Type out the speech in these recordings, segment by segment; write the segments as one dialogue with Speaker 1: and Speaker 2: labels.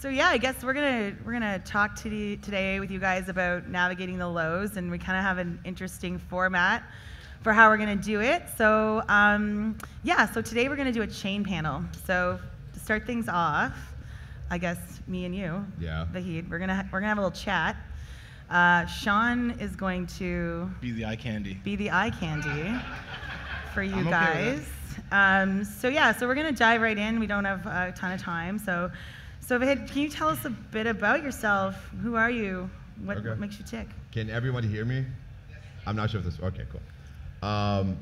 Speaker 1: yeah, I guess we're gonna talk today with you guys about navigating the lows, and we kind of have an interesting format for how we're gonna do it. So so today we're gonna do a chain panel. So to start things off, I guess me and you, Vahid, we're gonna have a little chat. Shawn is going to
Speaker 2: be the eye candy.
Speaker 1: For you guys. So we're gonna dive right in. We don't have a ton of time. So Vahid, can you tell us a bit about yourself? Who are you? What makes you tick?
Speaker 3: Can everybody hear me? I'm not sure if this, okay, cool. I'll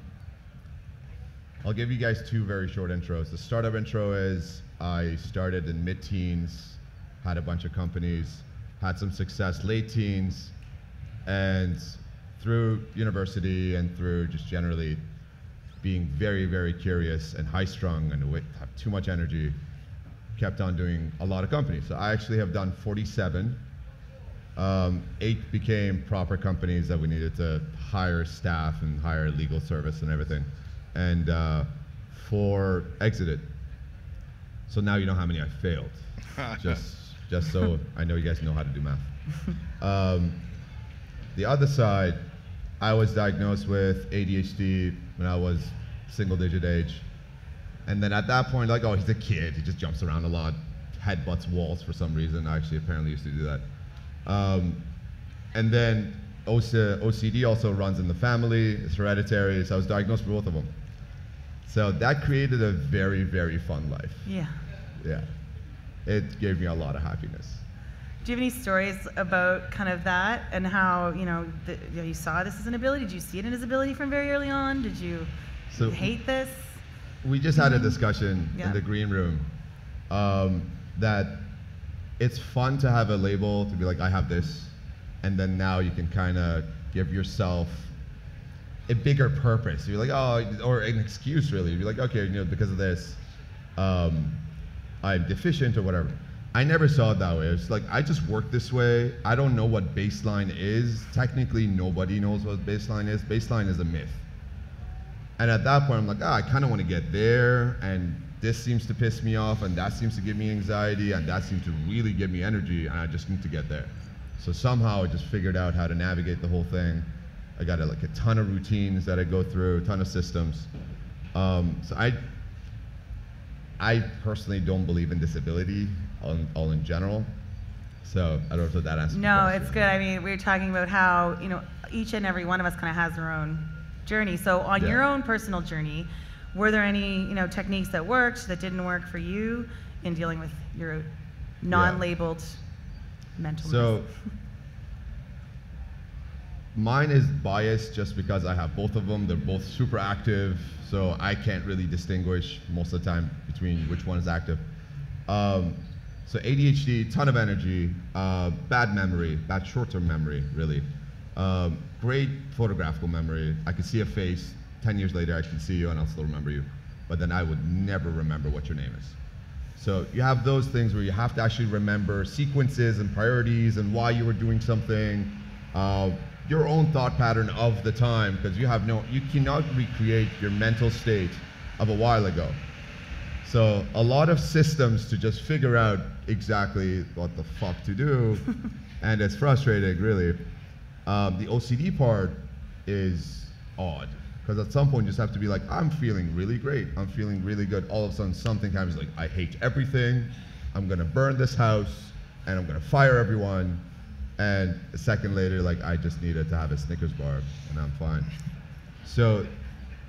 Speaker 3: give you guys two very short intros. The startup intro is I started in mid-teens, had a bunch of companies, had some success late teens, and through university and through just generally being very, very curious and high-strung and have too much energy, kept on doing a lot of companies. So I actually have done 47. 8 became proper companies that we needed to hire staff and hire legal service and everything. And 4 exited. So now you know how many I failed. just so I know you guys know how to do math. The other side, I was diagnosed with ADHD when I was single-digit age. And then at that point, like, oh, he's a kid. He just jumps around a lot, headbutts walls for some reason. I actually apparently used to do that. And then OCD also runs in the family. It's hereditary. So I was diagnosed with both of them. So that created a very, very fun life.
Speaker 1: Yeah.
Speaker 3: Yeah. It gave me a lot of happiness.
Speaker 1: Do you have any stories about kind of that and how, you saw this as an ability? Did you see it as an ability from very early on? Did you hate this?
Speaker 3: We just had a discussion in the green room that it's fun to have a label, to be like, I have this, and then now you can kind of give yourself a bigger purpose. You're like, oh, or an excuse really. You're like, okay, because of this, I'm deficient or whatever. I never saw it that way. It's like, I just work this way. I don't know what baseline is. Technically, nobody knows what baseline is. Baseline is a myth. And at that point, I'm like, I kind of want to get there, and this seems to piss me off, and that seems to give me anxiety, and that seems to really give me energy, and I just need to get there. So somehow I just figured out how to navigate the whole thing. I got a ton of routines that I go through, a ton of systems. So I personally don't believe in disability all in general. So I don't know if that answers the question.
Speaker 1: No, it's good. I mean, we were talking about how, each and every one of us kind of has their own journey. So on your own personal journey, were there any, techniques that worked, that didn't work for you in dealing with your non-labeled mental
Speaker 3: So mine is biased just because I have both of them. They're both super active, so I can't really distinguish most of the time between which one is active. So ADHD, ton of energy, bad memory, bad short-term memory, really. Great photographical memory. I can see a face, 10 years later I can see you and I'll still remember you. But then I would never remember what your name is. So you have those things where you have to actually remember sequences and priorities and why you were doing something, your own thought pattern of the time, because you cannot recreate your mental state of a while ago. So a lot of systems to just figure out exactly what the fuck to do, and it's frustrating, really. The OCD part is odd, because at some point you just have to be like, I'm feeling really great, I'm feeling really good. All of a sudden something happens like, I hate everything, I'm gonna burn this house, and I'm gonna fire everyone. And a second later, like, I just needed to have a Snickers bar, and I'm fine. So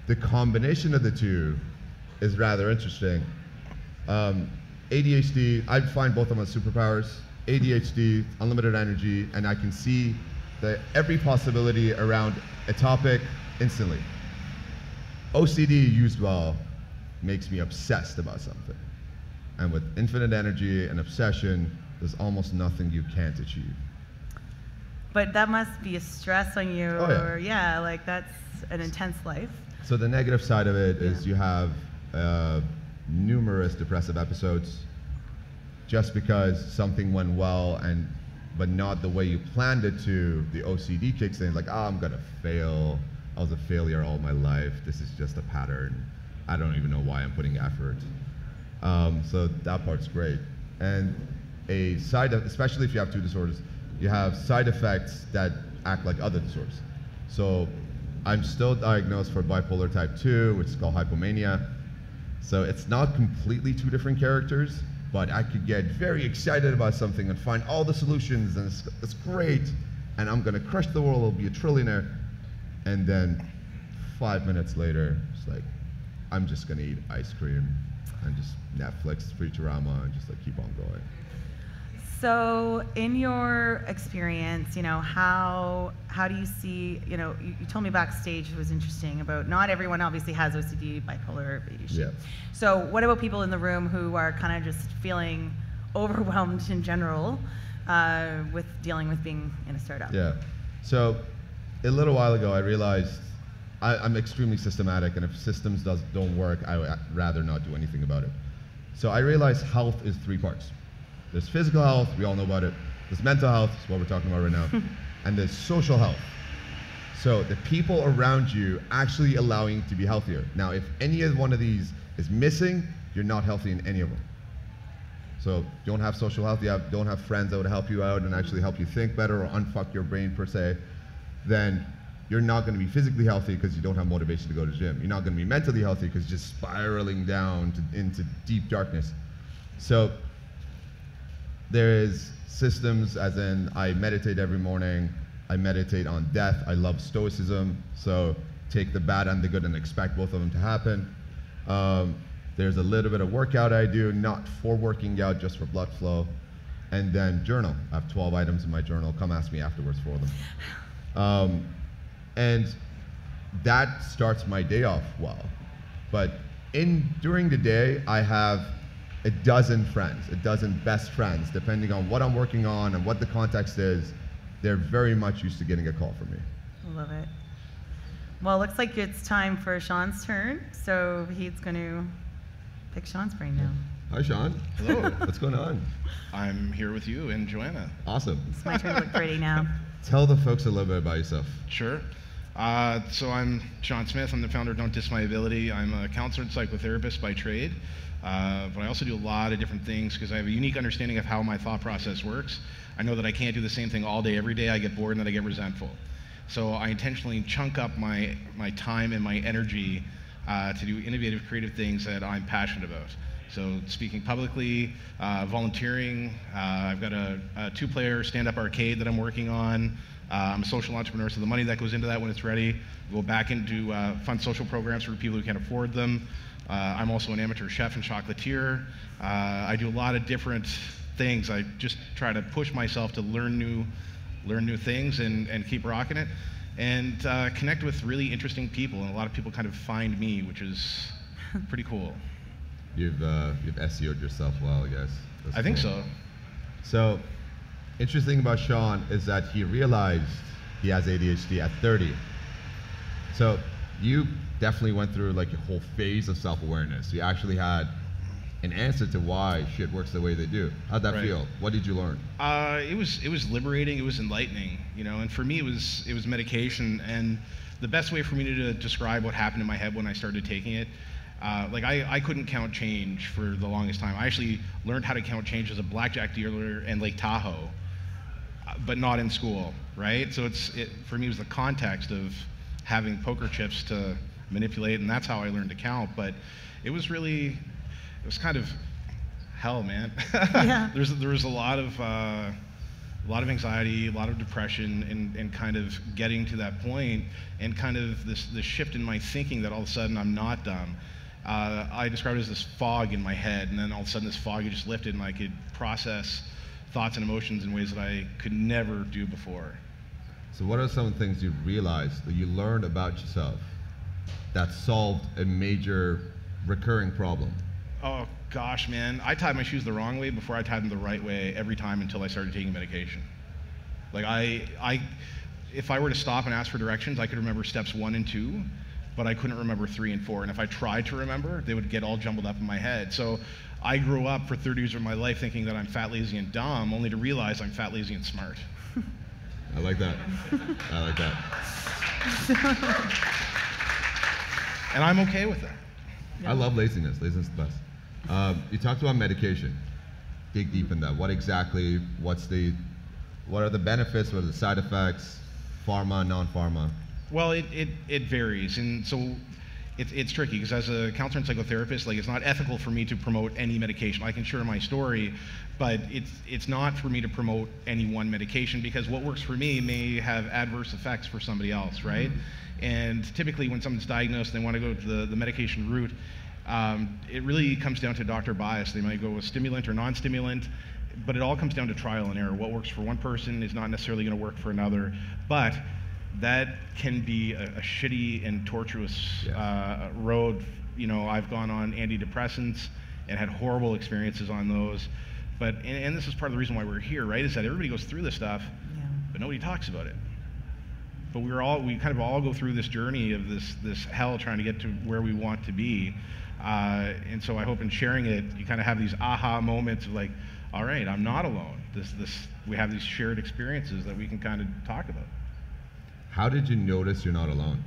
Speaker 3: the combination of the two is rather interesting. ADHD, I find both of them as superpowers. ADHD, unlimited energy, and I can see every possibility around a topic instantly. OCD, used well, makes me obsessed about something. And with infinite energy and obsession, there's almost nothing you can't achieve.
Speaker 1: But that must be a stress on you,
Speaker 3: or
Speaker 1: like that's an intense life.
Speaker 3: So the negative side of it is you have numerous depressive episodes just because something went well but not the way you planned it to. The OCD kicks in, like, I'm gonna fail. I was a failure all my life. This is just a pattern. I don't even know why I'm putting effort. So that part's great. And especially if you have two disorders, you have side effects that act like other disorders. So I'm still diagnosed for bipolar type 2, which is called hypomania. So it's not completely two different characters, but I could get very excited about something and find all the solutions, and it's great, and I'm gonna crush the world, I'll be a trillionaire. And then 5 minutes later, it's like, I'm just gonna eat ice cream and just Netflix, Futurama, and just like keep on going.
Speaker 1: So in your experience, how do you see, you told me backstage, it was interesting about not everyone obviously has OCD, bipolar, ADHD.
Speaker 3: Yeah.
Speaker 1: So what about people in the room who are kind of just feeling overwhelmed in general with dealing with being in a startup?
Speaker 3: Yeah. So a little while ago, I realized I'm extremely systematic, and if systems don't work, I would rather not do anything about it. So I realized health is 3 parts. There's physical health, we all know about it. There's mental health, that's what we're talking about right now. And there's social health. So the people around you actually allowing you to be healthier. Now, if any one of these is missing, you're not healthy in any of them. So you don't have social health, you don't have friends that would help you out and actually help you think better or unfuck your brain per se, then you're not going to be physically healthy because you don't have motivation to go to the gym. You're not going to be mentally healthy because you're just spiraling down into deep darkness. So there is systems, as in I meditate every morning, I meditate on death, I love stoicism, so take the bad and the good and expect both of them to happen. There's a little bit of workout I do, not for working out, just for blood flow. And then journal. I have 12 items in my journal, come ask me afterwards for them. And that starts my day off well. But during the day, I have a dozen friends, a dozen best friends, depending on what I'm working on and what the context is. They're very much used to getting a call from me.
Speaker 1: I love it. Well, it looks like it's time for Shawn's turn, so he's going to pick Shawn's brain now.
Speaker 3: Hi, Shawn.
Speaker 2: Hello.
Speaker 3: What's going on?
Speaker 2: I'm here with you and Joanna.
Speaker 3: Awesome.
Speaker 1: It's my turn to look pretty now.
Speaker 3: Tell the folks a little bit about yourself.
Speaker 2: Sure. So I'm Shawn Smith. I'm the founder of Don't Diss My Ability. I'm a counselor and psychotherapist by trade, but I also do a lot of different things because I have a unique understanding of how my thought process works. I know that I can't do the same thing all day, every day. I get bored and then I get resentful. So I intentionally chunk up my time and my energy to do innovative, creative things that I'm passionate about. So speaking publicly, volunteering. I've got a 2-player stand-up arcade that I'm working on. I'm a social entrepreneur, so the money that goes into that when it's ready will go back into fund social programs for people who can't afford them. I'm also an amateur chef and chocolatier. I do a lot of different things. I just try to push myself to learn new things and keep rocking it, and connect with really interesting people. And a lot of people kind of find me, which is pretty cool.
Speaker 3: You've SEO'd yourself well, I guess.
Speaker 2: I think so.
Speaker 3: So, interesting about Shawn is that he realized he has ADHD at 30. So you definitely went through like a whole phase of self-awareness. You actually had an answer to why shit works the way they do. How'd that feel? What did you learn? It
Speaker 2: was liberating. It was enlightening. And for me, it was medication. And the best way for me to describe what happened in my head when I started taking it, I couldn't count change for the longest time. I actually learned how to count change as a blackjack dealer in Lake Tahoe, but not in school, right? So for me, it was the context of having poker chips to manipulate, and that's how I learned to count. But it was kind of hell, man.
Speaker 1: Yeah.
Speaker 2: There was a lot of anxiety, a lot of depression, and kind of getting to that point, and kind of this shift in my thinking that all of a sudden I'm not dumb. I described it as this fog in my head, and then all of a sudden this fog had just lifted, and I could process thoughts and emotions in ways that I could never do before.
Speaker 3: So what are some things you realized that you learned about yourself that solved a major recurring problem?
Speaker 2: Oh gosh, man. I tied my shoes the wrong way before I tied them the right way every time until I started taking medication. If I were to stop and ask for directions, I could remember steps 1 and 2, but I couldn't remember 3 and 4. And if I tried to remember, they would get all jumbled up in my head. So I grew up for 30 years of my life thinking that I'm fat, lazy, and dumb, only to realize I'm fat, lazy, and smart.
Speaker 3: I like that. I like that.
Speaker 2: And I'm okay with that.
Speaker 3: I love laziness. Laziness is the best. You talked about medication. dig deep in that. What exactly? What are the benefits? What are the side effects? Pharma, non-pharma?
Speaker 2: Well, it varies, and so it's tricky because as a counselor and psychotherapist, like, it's not ethical for me to promote any medication. I can share my story, but it's not for me to promote any one medication, because what works for me may have adverse effects for somebody else, right? Mm-hmm. And typically when someone's diagnosed and they want to go to the medication route, it really comes down to doctor bias. They might go with stimulant or non-stimulant, but it all comes down to trial and error. What works for one person is not necessarily going to work for another, but that can be a shitty and tortuous road. You know, I've gone on antidepressants and had horrible experiences on those. But, and this is part of the reason why we're here, right, is that everybody goes through this stuff, but nobody talks about it. But we kind of all go through this journey of this hell trying to get to where we want to be. And so I hope in sharing it, you kind of have these aha moments of like, all right, I'm not alone. We have these shared experiences that we can kind of talk about.
Speaker 3: How did you notice you're not alone?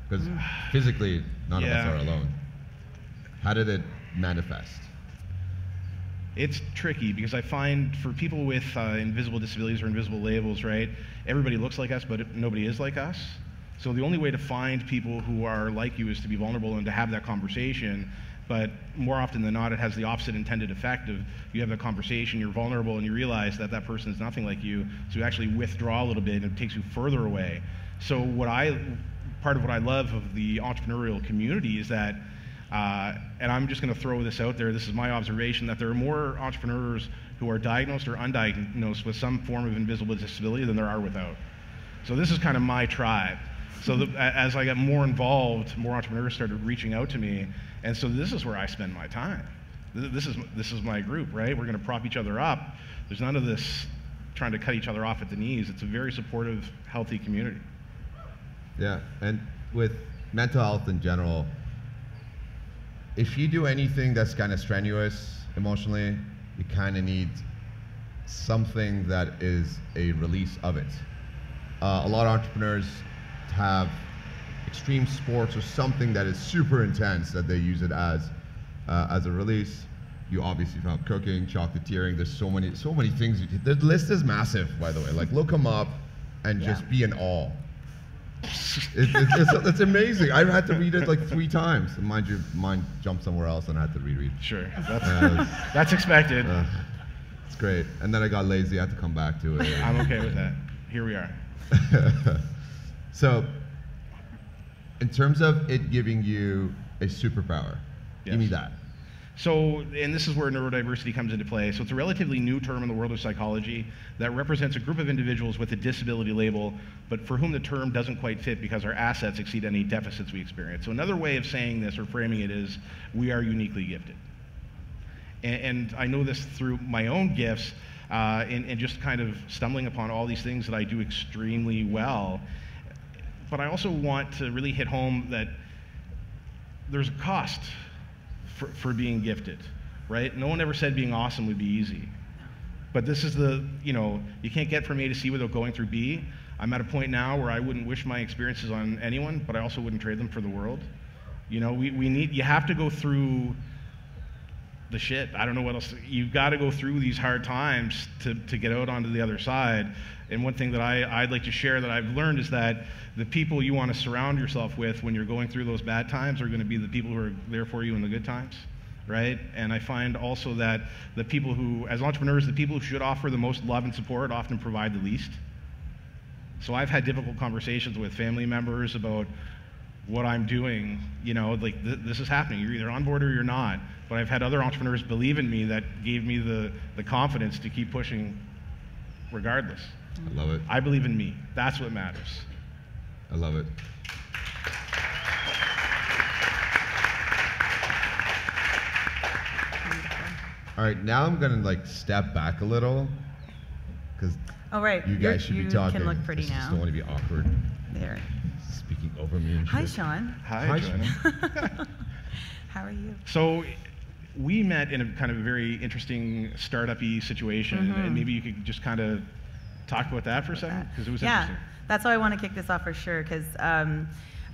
Speaker 3: Because physically, none of us are alone. How did it manifest?
Speaker 2: It's tricky because I find for people with invisible disabilities or invisible labels, right, everybody looks like us, but nobody is like us. So the only way to find people who are like you is to be vulnerable and to have that conversation. But more often than not, it has the opposite intended effect of you have a conversation, you're vulnerable, and you realize that that person is nothing like you, so you actually withdraw a little bit, and it takes you further away. So part of what I love of the entrepreneurial community is that, and I'm just going to throw this out there, this is my observation, that there are more entrepreneurs who are diagnosed or undiagnosed with some form of invisible disability than there are without. So this is kind of my tribe. So as I got more involved, more entrepreneurs started reaching out to me, and so this is where I spend my time. This is my group, right? We're going to prop each other up. There's none of this trying to cut each other off at the knees. It's a very supportive, healthy community.
Speaker 3: Yeah, and with mental health in general, if you do anything that's kind of strenuous emotionally, you kind of need something that is a release of it. A lot of entrepreneurs have extreme sports or something that is super intense that they use it as a release. You obviously found cooking, chocolatiering. There's so many things. The list is massive, by the way. Like, look them up and just be in awe. It's amazing. I've had to read it like 3 times. And mind you, mine jumped somewhere else and I had to reread.
Speaker 2: Sure, that's expected.
Speaker 3: It's great. And then I got lazy. I had to come back to it.
Speaker 2: I'm okay with that. Here we are.
Speaker 3: So, in terms of it giving you a superpower, give me that.
Speaker 2: So, and this is where neurodiversity comes into play. So it's a relatively new term in the world of psychology that represents a group of individuals with a disability label, but for whom the term doesn't quite fit because our assets exceed any deficits we experience. So another way of saying this or framing it is, we are uniquely gifted. And I know this through my own gifts, and just kind of stumbling upon all these things that I do extremely well. But I also want to really hit home that there's a cost for being gifted, right? No one ever said being awesome would be easy. But this is you can't get from A to C without going through B. I'm at a point now where I wouldn't wish my experiences on anyone, but I also wouldn't trade them for the world. You know, you have to go through the shit. I don't know what else. You've got to go through these hard times to get out onto the other side. And one thing that I'd like to share that I've learned is that the people you want to surround yourself with when you're going through those bad times are going to be the people who are there for you in the good times, right? And I find also that the people who, as entrepreneurs, the people who should offer the most love and support often provide the least. So I've had difficult conversations with family members about what I'm doing, like this is happening. You're either on board or you're not. But I've had other entrepreneurs believe in me that gave me the confidence to keep pushing regardless.
Speaker 3: I love it.
Speaker 2: I believe in me. That's what matters.
Speaker 3: I love it. All right, now I'm gonna step back a little because you guys should be talking.
Speaker 1: You can look pretty
Speaker 3: I
Speaker 1: now.
Speaker 3: just don't want to be awkward.
Speaker 1: There.
Speaker 3: Speaking over me and shit.
Speaker 1: Hi, Shawn.
Speaker 2: Hi, Joanna.
Speaker 1: How are you?
Speaker 2: So we met in a kind of a very interesting startup-y situation, and maybe you could just kind of talk about that for a second, because it was interesting.
Speaker 1: That's why I want to kick this off for sure, because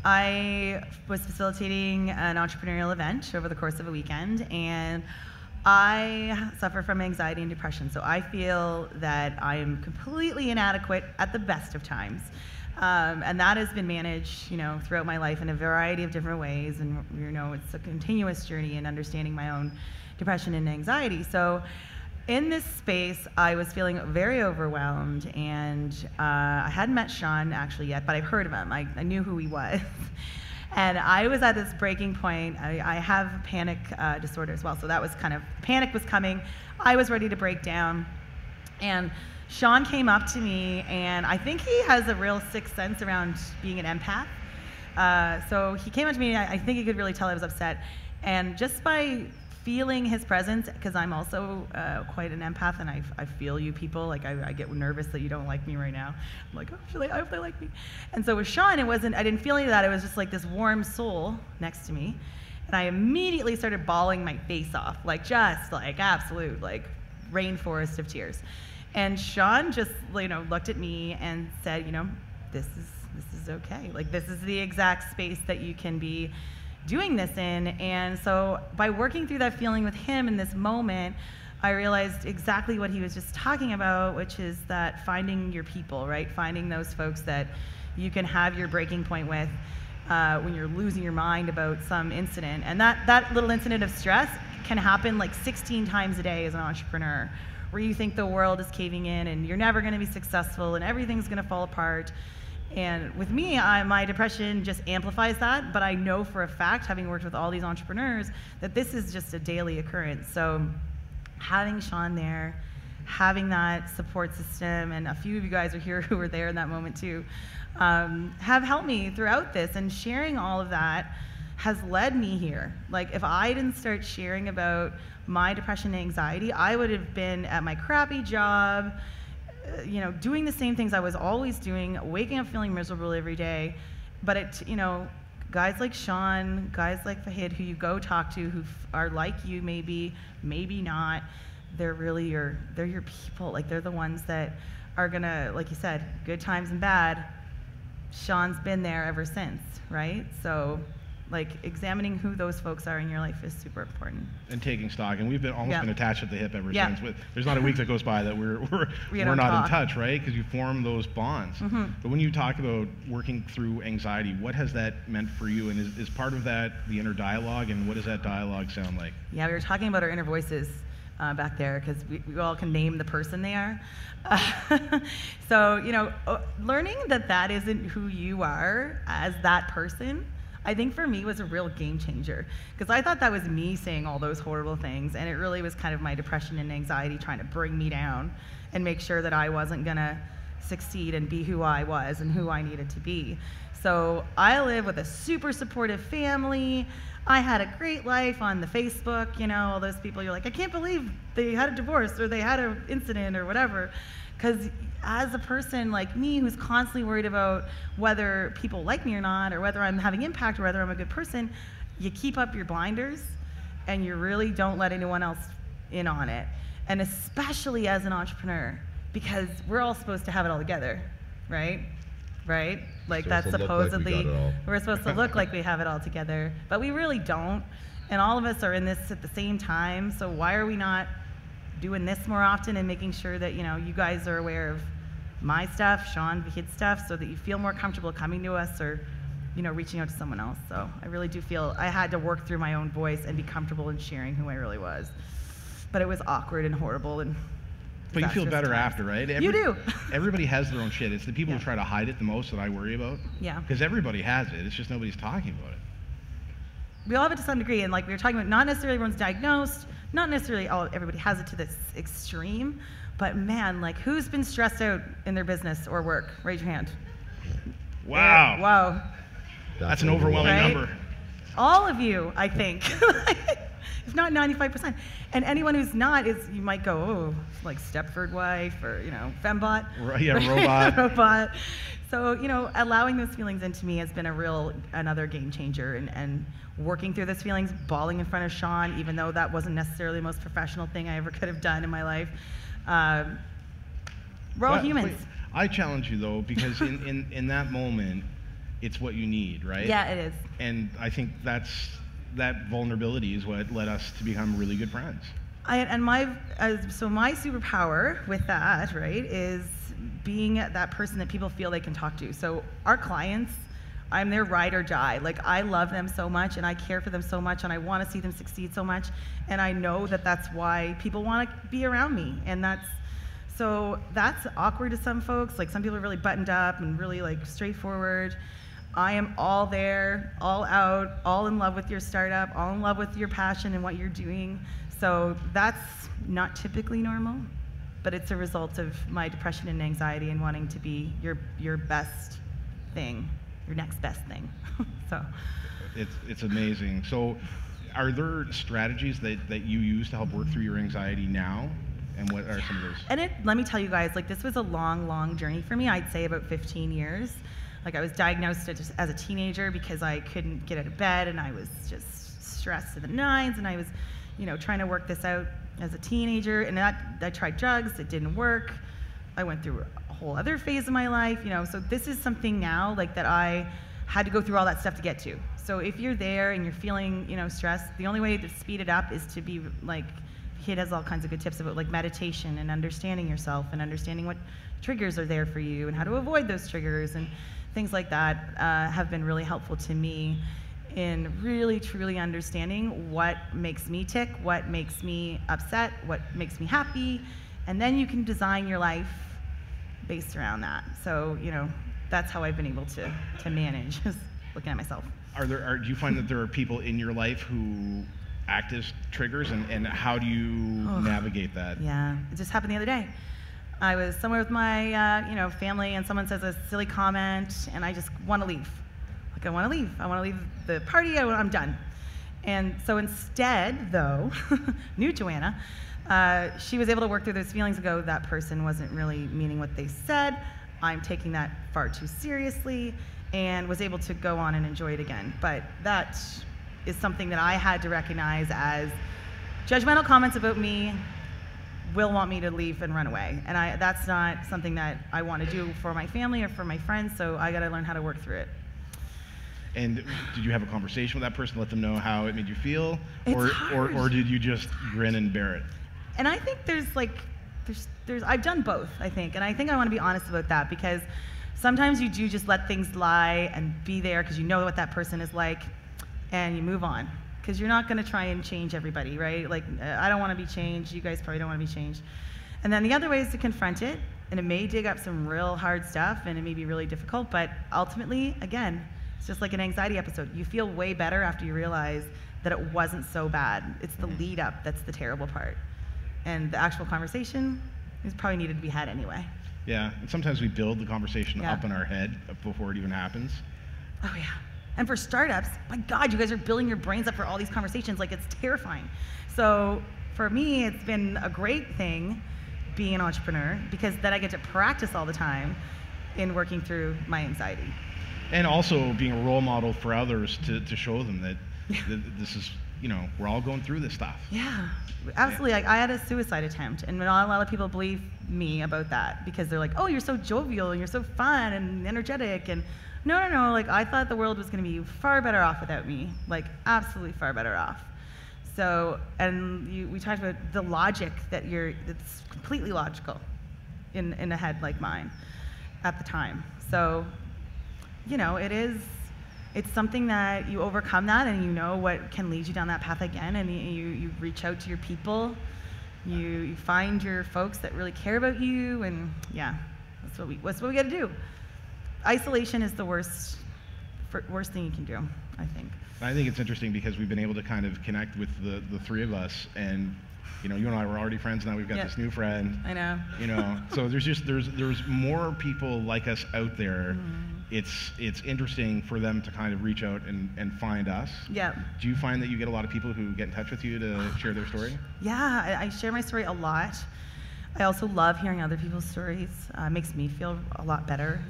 Speaker 1: I was facilitating an entrepreneurial event over the course of a weekend, and I suffer from anxiety and depression, so I feel that I am completely inadequate at the best of times. And that has been managed, throughout my life in a variety of different ways. And, it's a continuous journey in understanding my own depression and anxiety. So in this space, I was feeling very overwhelmed, and I hadn't met Shawn actually yet, but I've heard of him. I knew who he was. And I was at this breaking point. I have panic disorder as well, so that was panic was coming. I was ready to break down. And Shawn came up to me, and I think he has a real sixth sense around being an empath. So he came up to me, and I think he could really tell I was upset. And just by feeling his presence, because I'm also quite an empath, and I feel you people, like I get nervous that you don't like me right now. I'm like, oh, I hope they like me. And so with Shawn, I didn't feel any of that. It was just like this warm soul next to me. And I immediately started bawling my face off, absolute, rainforest of tears. And Shawn just, looked at me and said, this is okay. This is the exact space that you can be doing this in. And so by working through that feeling with him in this moment, I realized exactly what he was just talking about, which is that finding your people, right? Finding those folks that you can have your breaking point with when you're losing your mind about some incident. And that little incident of stress can happen 16 times a day as an entrepreneur, where you think the world is caving in and you're never going to be successful and everything's going to fall apart. And with me, my depression just amplifies that, but I know for a fact, having worked with all these entrepreneurs, that this is just a daily occurrence. So having Shawn there, having that support system, and a few of you guys are here who were there in that moment too, have helped me throughout this, and sharing all of that has led me here. If I didn't start sharing about my depression and anxiety, I would have been at my crappy job, doing the same things I was always doing, waking up feeling miserable every day. But guys like Shawn, guys like Vahid, who you go talk to, who are like you, maybe not, they're your people. They're the ones that are gonna, like you said, good times and bad. Shawn's been there ever since, right? So examining who those folks are in your life is super important.
Speaker 2: And taking stock, and we've been attached at the hip ever since. There's not a week that goes by that we're not in touch, right? Because you form those bonds. Mm-hmm. But when you talk about working through anxiety, what has that meant for you? And is part of that the inner dialogue? And what does that dialogue sound like?
Speaker 1: Yeah, we were talking about our inner voices back there, because we all can name the person they are. So learning that isn't who you are as that person, I think for me was a real game changer, because I thought that was me saying all those horrible things, and it really was kind of my depression and anxiety trying to bring me down and make sure that I wasn't gonna succeed and be who I was and who I needed to be. So I live with a super supportive family. I had a great life on the Facebook, all those people, you're like, I can't believe they had a divorce or they had an incident or whatever. Because as a person like me who's constantly worried about whether people like me or not, or whether I'm having impact, or whether I'm a good person, you keep up your blinders and you really don't let anyone else in on it. And especially as an entrepreneur, because we're all supposed to have it all together, right? That's supposedly, we're supposed to look like we have it all together, but we really don't. And all of us are in this at the same time, so why are we not doing this more often and making sure that you guys are aware of my stuff, Shawn, Vahid's stuff, so that you feel more comfortable coming to us or reaching out to someone else. So I really do feel I had to work through my own voice and be comfortable in sharing who I really was. But it was awkward and horrible and
Speaker 2: But you feel better after, right?
Speaker 1: You do.
Speaker 2: Everybody has their own shit. It's the people who try to hide it the most that I worry about.
Speaker 1: Yeah.
Speaker 2: Because everybody has it. It's just nobody's talking about it.
Speaker 1: We all have it to some degree, and we were talking about, not necessarily everyone's diagnosed, not necessarily everybody has it to this extreme, but man, who's been stressed out in their business or work? Raise your hand.
Speaker 2: Wow.
Speaker 1: Wow.
Speaker 2: That's an overwhelming number.
Speaker 1: All of you, I think. If not 95%. And anyone who's not you might go, Stepford wife or, fembot.
Speaker 2: Yeah, robot.
Speaker 1: Robot. So, allowing those feelings into me has been another game changer, and working through those feelings, bawling in front of Shawn, even though that wasn't necessarily the most professional thing I ever could have done in my life. We're all humans.
Speaker 2: I challenge you though, because in that moment, it's what you need, right?
Speaker 1: Yeah, it is.
Speaker 2: And I think that vulnerability is what led us to become really good friends.
Speaker 1: So my superpower with that, right, is being that person that people feel they can talk to. So our clients, I'm their ride or die. Like, I love them so much, and I care for them so much, and I want to see them succeed so much, and I know that that's why people want to be around me. And that's awkward to some folks. Like, some people are really buttoned up and really like straightforward. I am all there, all out, all in love with your startup, all in love with your passion and what you're doing. So that's not typically normal, but it's a result of my depression and anxiety and wanting to be your best thing, your next best thing. So
Speaker 2: it's amazing. So are there strategies that you use to help work through your anxiety now? And what are some of those?
Speaker 1: And let me tell you guys, like, this was a long, long journey for me. I'd say about 15 years. Like, I was diagnosed as a teenager because I couldn't get out of bed, and I was just stressed to the nines, and I was, trying to work this out as a teenager. And I tried drugs, it didn't work. I went through a whole other phase of my life, so this is something now, like, that I had to go through all that stuff to get to. So if you're there and you're feeling, stressed, the only way to speed it up is to be like, Vahid has all kinds of good tips about like meditation and understanding yourself and understanding what triggers are there for you and how to avoid those triggers and things like that have been really helpful to me in really truly understanding what makes me tick, what makes me upset, what makes me happy, and then you can design your life based around that. So that's how I've been able to manage, is looking at myself.
Speaker 2: Do you find that there are people in your life who act as triggers, and how do you navigate that?
Speaker 1: Yeah, it just happened the other day. I was somewhere with my family, and someone says a silly comment, and I just want to leave. Like, I want to leave. I want to leave the party. I'm done. And so instead, though, new Joanna, she was able to work through those feelings and go, that person wasn't really meaning what they said. I'm taking that far too seriously, and was able to go on and enjoy it again. But that is something that I had to recognize as judgmental comments about me will want me to leave and run away. And that's not something that I want to do for my family or for my friends, so I got to learn how to work through it.
Speaker 2: And did you have a conversation with that person, let them know how it made you feel? Or did you just grin and bear it?
Speaker 1: And I think there's I've done both, I think. And I think I want to be honest about that, because sometimes you do just let things lie and be there because you know what that person is like, and you move on. Because you're not going to try and change everybody, right? Like, I don't want to be changed. You guys probably don't want to be changed. And then the other way is to confront it, and it may dig up some real hard stuff, and it may be really difficult, but ultimately, again, it's just like an anxiety episode. You feel way better after you realize that it wasn't so bad. It's the lead up that's the terrible part. And the actual conversation is probably needed to be had anyway.
Speaker 2: Yeah, and sometimes we build the conversation up in our head before it even happens.
Speaker 1: Oh yeah. And for startups, my God, you guys are building your brains up for all these conversations. Like, it's terrifying. So for me, it's been a great thing being an entrepreneur, because then I get to practice all the time in working through my anxiety.
Speaker 2: And also being a role model for others to show them that this is, we're all going through this stuff.
Speaker 1: Yeah, absolutely. Yeah. Like, I had a suicide attempt, and not a lot of people believe me about that, because they're like, oh, you're so jovial and you're so fun and energetic. And no, like, I thought the world was going to be far better off without me, like, absolutely far better off. So, and we talked about the logic that's completely logical in a head like mine at the time. So, it's something that you overcome that, and you know what can lead you down that path again, and you reach out to your people, you find your folks that really care about you, and yeah, that's what we got to do. Isolation is the worst thing you can do, I think.
Speaker 2: I think it's interesting because we've been able to kind of connect with the three of us, and you and I were already friends, now we've got this new friend.
Speaker 1: I know.
Speaker 2: So there's more people like us out there. Mm-hmm. It's interesting for them to kind of reach out and find us. Yeah. Do you find that you get a lot of people who get in touch with you to share their story?
Speaker 1: Yeah, I share my story a lot. I also love hearing other people's stories. It makes me feel a lot better,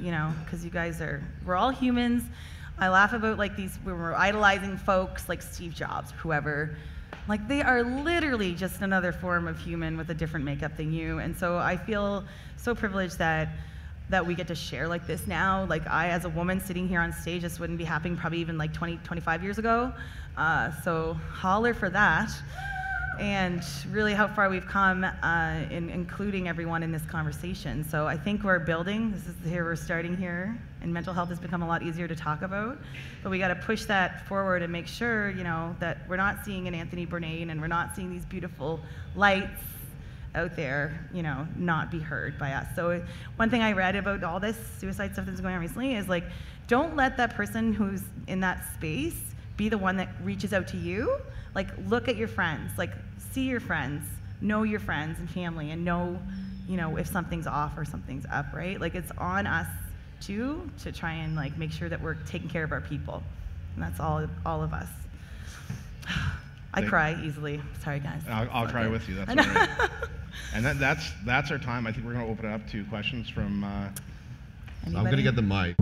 Speaker 1: because you guys we're all humans. I laugh about when we're idolizing folks like Steve Jobs or whoever. Like, they are literally just another form of human with a different makeup than you. And so I feel so privileged that we get to share like this now. Like, I, as a woman sitting here on stage, this wouldn't be happening probably even like 20, 25 years ago. So holler for that. and really how far we've come in including everyone in this conversation. So I think we're building. We're starting here, and mental health has become a lot easier to talk about. But we got to push that forward and make sure, you know, that we're not seeing an Anthony Bourdain and we're not seeing these beautiful lights out there, you know, not be heard by us. So one thing I read about all this suicide stuff that's going on recently is like, don't let that person who's in that space be the one that reaches out to you. Like, look at your friends, like, see your friends, know your friends and family, and know, you know, if something's off or something's up, right? Like, it's on us too to try and like make sure that we're taking care of our people, and that's all of us. I cry easily. Sorry, guys.
Speaker 2: I'll cry with you. That's all right. And that's our time. I think we're going to open it up to questions from.
Speaker 3: So I'm going to get the mic.